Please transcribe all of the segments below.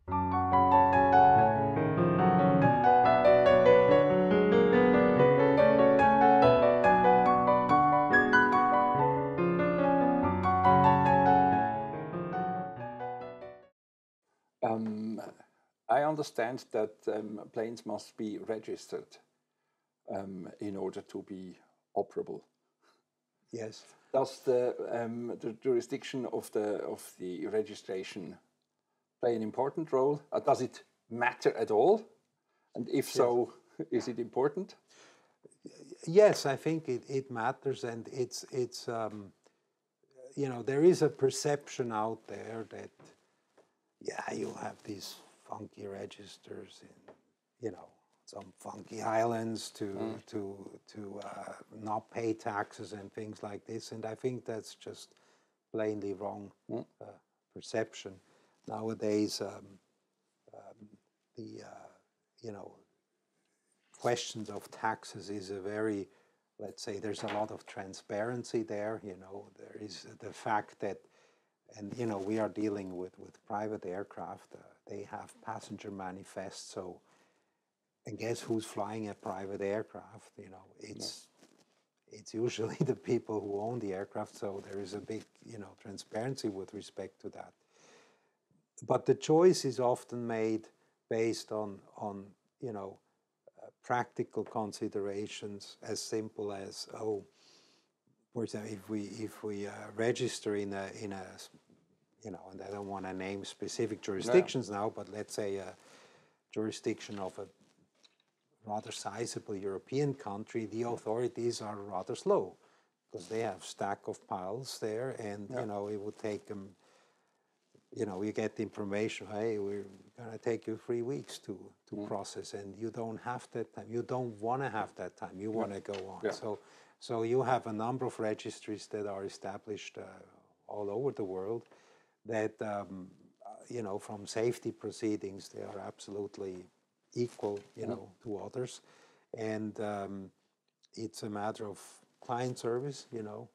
I understand that planes must be registered in order to be operable. Yes. Does the jurisdiction of the registration play an important role? Does it matter at all? And if so, is it important? Yes, I think it matters, and it's you know, there is a perception out there that you have these funky registers in, you know, some funky islands to not pay taxes and things like this, and I think that's just plainly wrong perception. Nowadays, the you know, questions of taxes is a very, let's say, there's a lot of transparency there. You know, there is the fact that, and you know, we are dealing with private aircraft. They have passenger manifests, so. And guess who's flying a private aircraft? You know, it's usually the people who own the aircraft. So there is a big, you know, transparency with respect to that. But the choice is often made based on you know, practical considerations as simple as, oh, for example, if we register in a you know, and I don't want to name specific jurisdictions now, but let's say a jurisdiction of a rather sizable European country, the authorities are rather slow because they have stack of piles there, and you know, it would take them, you know, you get the information, hey, we're going to take you 3 weeks to process, and you don't have that time. You don't want to have that time. You want to go on. So you have a number of registries that are established all over the world that, you know, from safety proceedings, they are absolutely equal, you know, to others, and it's a matter of client service, you know,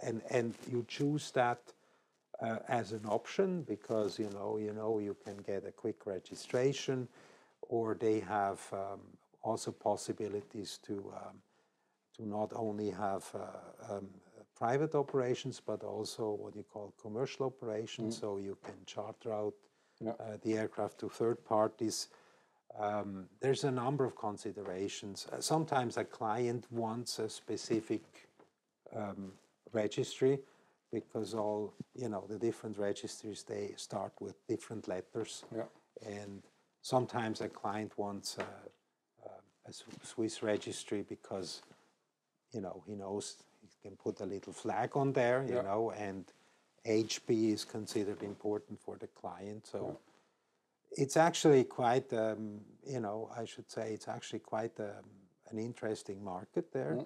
and you choose that as an option because you know you can get a quick registration, or they have also possibilities to not only have private operations but also what you call commercial operations. So you can charter out the aircraft to third parties. There's a number of considerations. Sometimes a client wants a specific registry because all, you know, the different registries, they start with different letters. And sometimes a client wants a Swiss registry because, you know, he knows he can put a little flag on there, you know, and HB is considered important for the client. So it's actually quite, you know, I should say it's actually quite an interesting market there.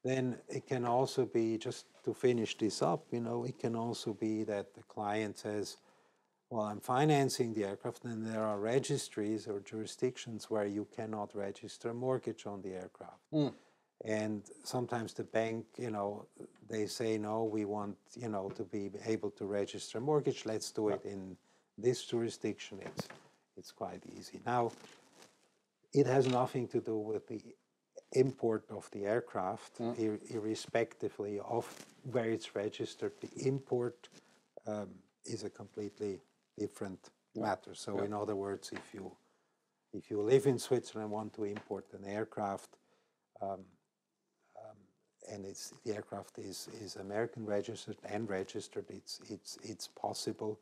Then it can also be, just to finish this up, you know, it can also be that the client says, well, I'm financing the aircraft, and there are registries or jurisdictions where you cannot register a mortgage on the aircraft. And sometimes the bank, you know, they say, no, we want, you know, to be able to register a mortgage. Let's do it in this jurisdiction. It's quite easy. Now, it has nothing to do with the import of the aircraft, irrespectively of where it's registered. The import is a completely different matter. So, in other words, if you live in Switzerland and want to import an aircraft, and the aircraft is American registered and registered, it's possible,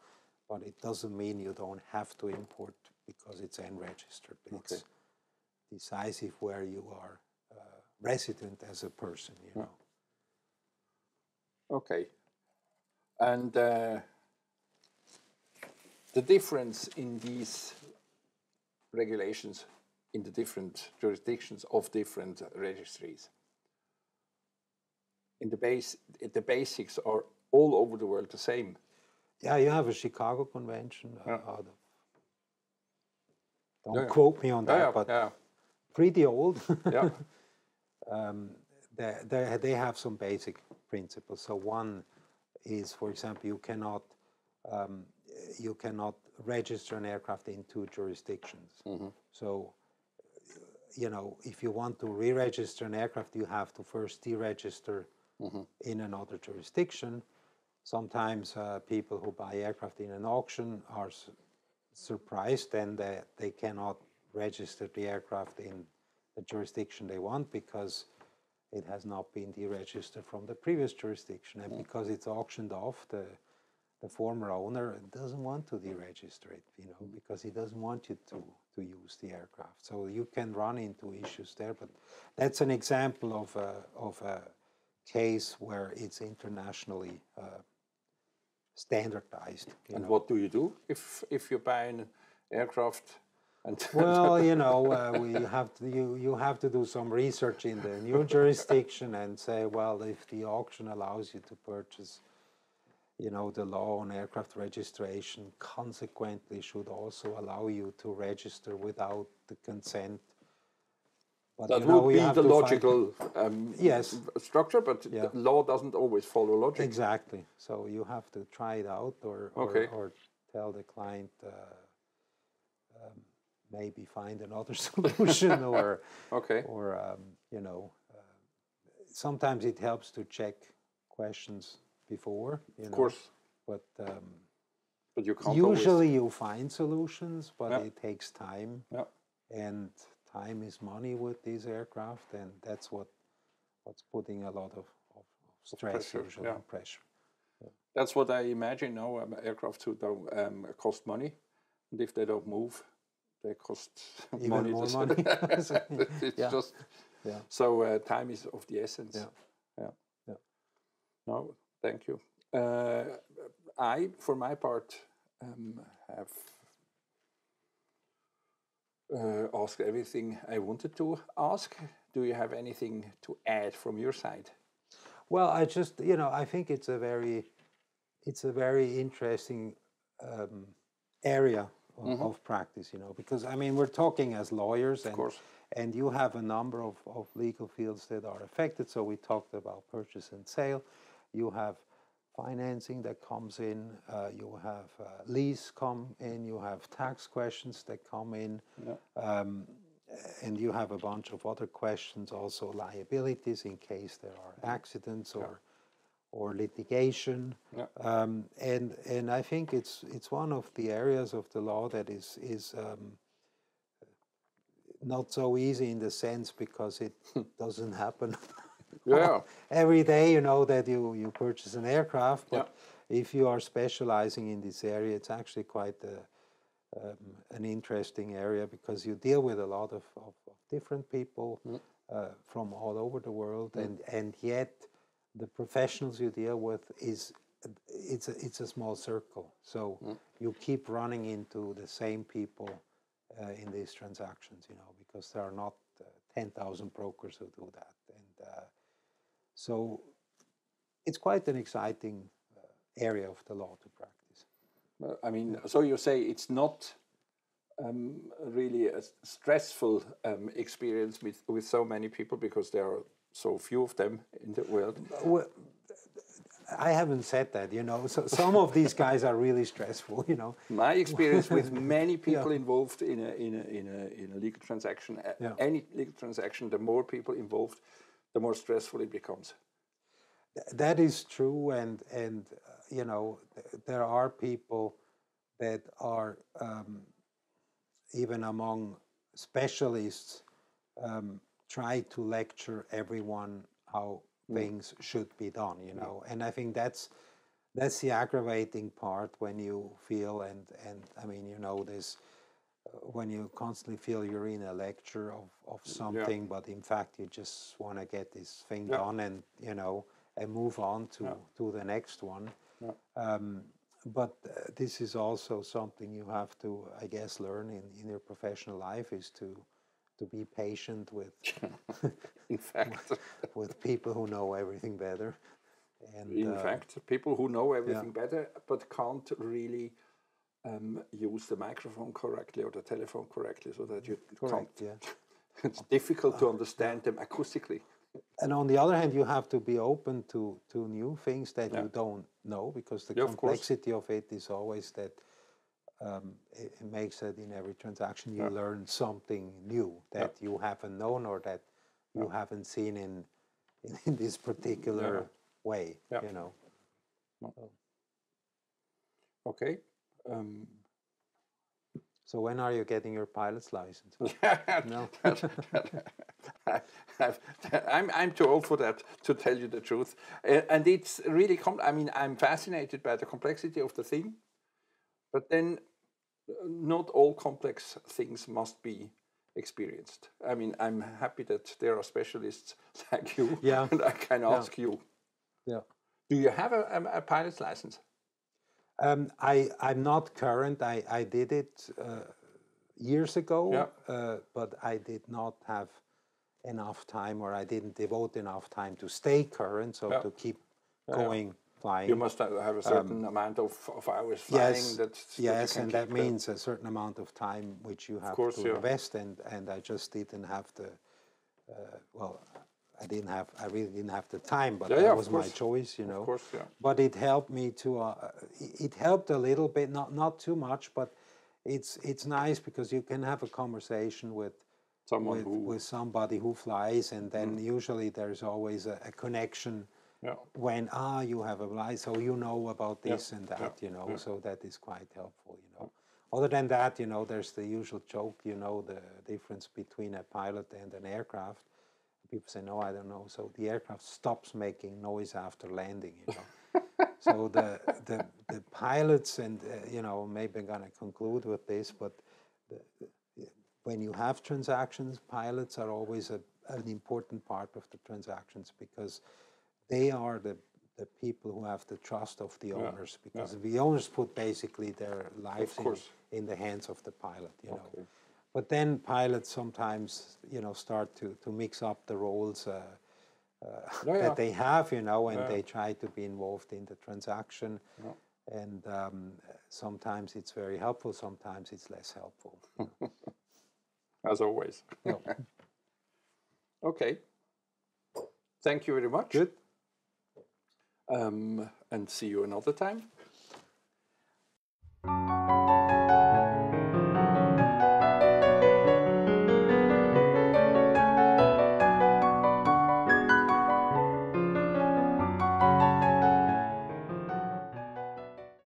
but it doesn't mean you don't have to import because it's unregistered. It's decisive where you are resident as a person, you know. Okay. And the difference in these regulations in the different jurisdictions of different registries. The basics are all over the world the same. Yeah, you have a Chicago Convention out of, don't quote me on that, but pretty old. They have some basic principles. So one is, for example, you cannot, you cannot register an aircraft in 2 jurisdictions. So, you know, if you want to re-register an aircraft, you have to first deregister in another jurisdiction. Sometimes people who buy aircraft in an auction are surprised and they cannot register the aircraft in the jurisdiction they want because it has not been deregistered from the previous jurisdiction. And because it's auctioned off, the former owner doesn't want to deregister it, you know, because he doesn't want you to use the aircraft. So you can run into issues there, but that's an example of a case where it's internationally standardized. And what do you do if you buy an aircraft? And well, you know, you have to do some research in the new jurisdiction and say, well, if the auction allows you to purchase, you know, the law on aircraft registration consequently should also allow you to register without the consent. But, that would be the logical yes. structure, but the law doesn't always follow logic. Exactly. So you have to try it out or tell the client maybe find another solution or you know, sometimes it helps to check questions before, you know. Of course. But you can't usually you find solutions, but it takes time. Yeah. And time is money with these aircraft, and that's what's putting a lot of stress usually and pressure. Yeah. That's what I imagine now. Aircraft who don't cost money, and if they don't move, they cost even money. More money. It's just so time is of the essence. Yeah. No, thank you. I, for my part, have asked everything I wanted to ask. Do you have anything to add from your side? Well, I just, you know, I think it's a very interesting area of practice, you know, because I mean we're talking as lawyers, and you have a number of legal fields that are affected. So we talked about purchase and sale. You have financing that comes in, you have lease come in, you have tax questions that come in, and you have a bunch of other questions, also liabilities in case there are accidents or litigation. And I think it's one of the areas of the law that is not so easy in the sense because it doesn't happen every day, you know, that you purchase an aircraft. But if you are specializing in this area, it's actually quite an interesting area because you deal with a lot of different people from all over the world, and yet the professionals you deal with it's a small circle. So you keep running into the same people in these transactions, you know, because there are not 10,000 brokers who do that. And so it's quite an exciting area of the law to practice. I mean, so you say it's not really a stressful experience with so many people because there are so few of them in the world? Well, I haven't said that, you know. So some of these guys are really stressful, you know. My experience with many people involved in a legal transaction, any legal transaction, the more people involved, the more stressful it becomes. That is true, and you know, there are people that are even among specialists try to lecture everyone how things should be done, you know. And I think that's the aggravating part when you feel and I mean, you know, this when you constantly feel you're in a lecture of something, but in fact you just want to get this thing done and, you know, and move on to the next one. But this is also something you have to, I guess, learn in your professional life, is to be patient with, in fact, with people who know everything better. And in fact, people who know everything better but can't really use the microphone correctly or the telephone correctly, so that you can't. It's difficult to understand them acoustically. And on the other hand, you have to be open to new things that you don't know, because the complexity of it is always that it makes it in every transaction you learn something new that you haven't known or that you haven't seen in this particular way, you know. Okay. So when are you getting your pilot's license? No. I'm too old for that, to tell you the truth. And it's really, I mean, I'm fascinated by the complexity of the thing, but then not all complex things must be experienced. I mean, I'm happy that there are specialists like you, and I can ask you. Yeah. Do you have a pilot's license? I'm not current. I did it years ago, but I did not have enough time, or I didn't devote enough time to stay current, so to keep going flying. You must have a certain amount of hours flying. Yes, and that means a certain amount of time which you have to invest, and I just didn't have the, well, I really didn't have the time, but that was my choice, you know. Of course, But it helped me to, it helped a little bit, not too much, but it's nice because you can have a conversation with somebody who flies, and then usually there's always a connection when you have a license, so you know about this and that, you know, so that is quite helpful, you know. Other than that, you know, there's the usual joke, you know, the difference between a pilot and an aircraft. People say, no, I don't know. So the aircraft stops making noise after landing, you know. So the pilots, and you know, maybe I'm gonna conclude with this, but when you have transactions, pilots are always an important part of the transactions, because they are the people who have the trust of the owners, because the owners put basically their lives in the hands of the pilot, you know. But then pilots sometimes, you know, start to mix up the roles that they have, you know, and they try to be involved in the transaction. And sometimes it's very helpful, sometimes it's less helpful. As always. Okay. Thank you very much. Good. And see you another time.